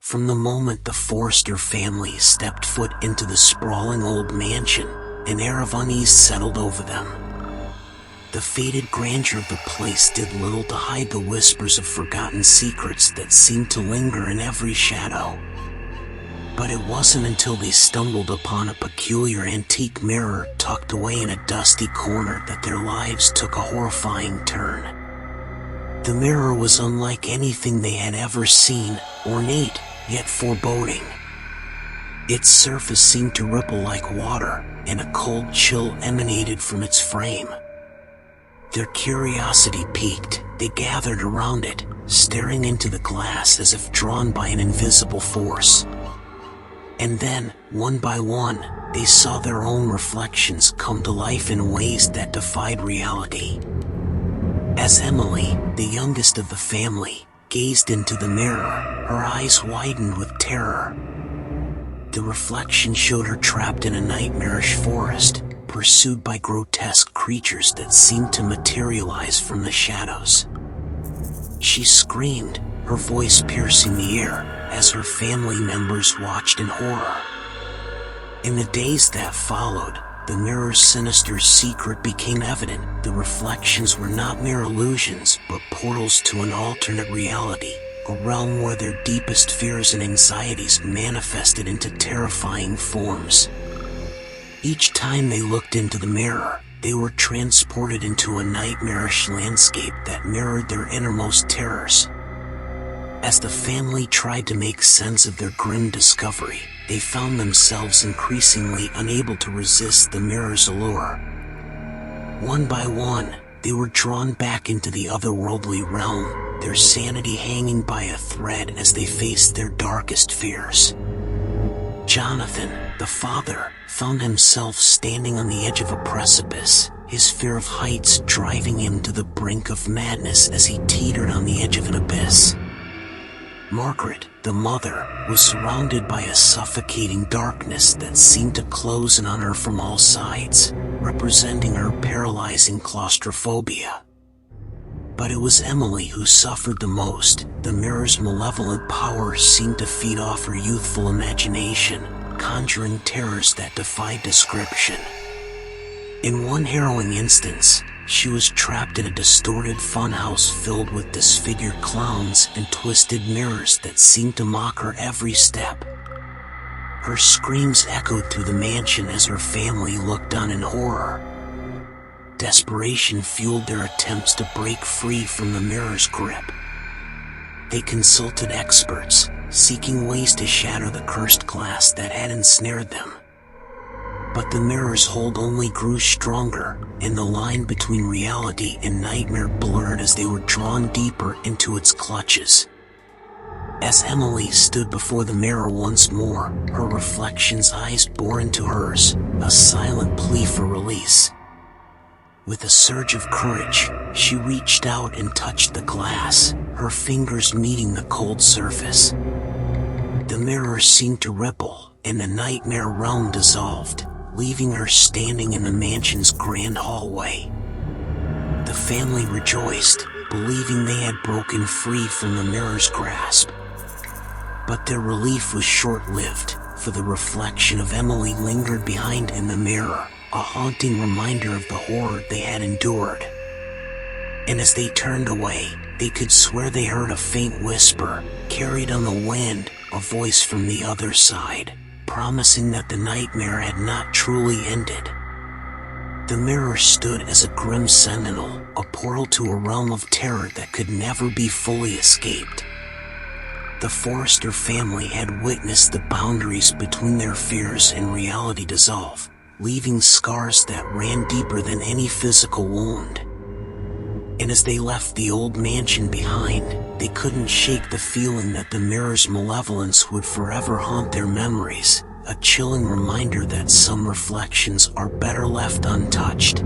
From the moment the Forrester family stepped foot into the sprawling old mansion, an air of unease settled over them. The faded grandeur of the place did little to hide the whispers of forgotten secrets that seemed to linger in every shadow. But it wasn't until they stumbled upon a peculiar antique mirror tucked away in a dusty corner that their lives took a horrifying turn. The mirror was unlike anything they had ever seen, ornate, yet foreboding. Its surface seemed to ripple like water, and a cold chill emanated from its frame. Their curiosity piqued, they gathered around it, staring into the glass as if drawn by an invisible force. And then, one by one, they saw their own reflections come to life in ways that defied reality. As Emily, the youngest of the family, gazed into the mirror, her eyes widened with terror. The reflection showed her trapped in a nightmarish forest, pursued by grotesque creatures that seemed to materialize from the shadows. She screamed, her voice piercing the air, as her family members watched in horror. In the days that followed, the mirror's sinister secret became evident. The reflections were not mere illusions, but portals to an alternate reality, a realm where their deepest fears and anxieties manifested into terrifying forms. Each time they looked into the mirror, they were transported into a nightmarish landscape that mirrored their innermost terrors. As the family tried to make sense of their grim discovery, they found themselves increasingly unable to resist the mirror's allure. One by one, they were drawn back into the otherworldly realm, their sanity hanging by a thread as they faced their darkest fears. Jonathan, the father, found himself standing on the edge of a precipice, his fear of heights driving him to the brink of madness as he teetered on the edge of an abyss. Margaret, the mother, was surrounded by a suffocating darkness that seemed to close in on her from all sides, representing her paralyzing claustrophobia. But it was Emily who suffered the most. The mirror's malevolent power seemed to feed off her youthful imagination, conjuring terrors that defied description. In one harrowing instance, she was trapped in a distorted funhouse filled with disfigured clowns and twisted mirrors that seemed to mock her every step. Her screams echoed through the mansion as her family looked on in horror. Desperation fueled their attempts to break free from the mirror's grip. They consulted experts, seeking ways to shatter the cursed glass that had ensnared them. But the mirror's hold only grew stronger, and the line between reality and nightmare blurred as they were drawn deeper into its clutches. As Emily stood before the mirror once more, her reflection's eyes bore into hers, a silent plea for release. With a surge of courage, she reached out and touched the glass, her fingers meeting the cold surface. The mirror seemed to ripple, and the nightmare realm dissolved, leaving her standing in the mansion's grand hallway. The family rejoiced, believing they had broken free from the mirror's grasp. But their relief was short-lived, for the reflection of Emily lingered behind in the mirror, a haunting reminder of the horror they had endured. And as they turned away, they could swear they heard a faint whisper, carried on the wind, a voice from the other side, promising that the nightmare had not truly ended. The mirror stood as a grim sentinel, a portal to a realm of terror that could never be fully escaped. The Forrester family had witnessed the boundaries between their fears and reality dissolve, leaving scars that ran deeper than any physical wound. And as they left the old mansion behind, they couldn't shake the feeling that the mirror's malevolence would forever haunt their memories, a chilling reminder that some reflections are better left untouched.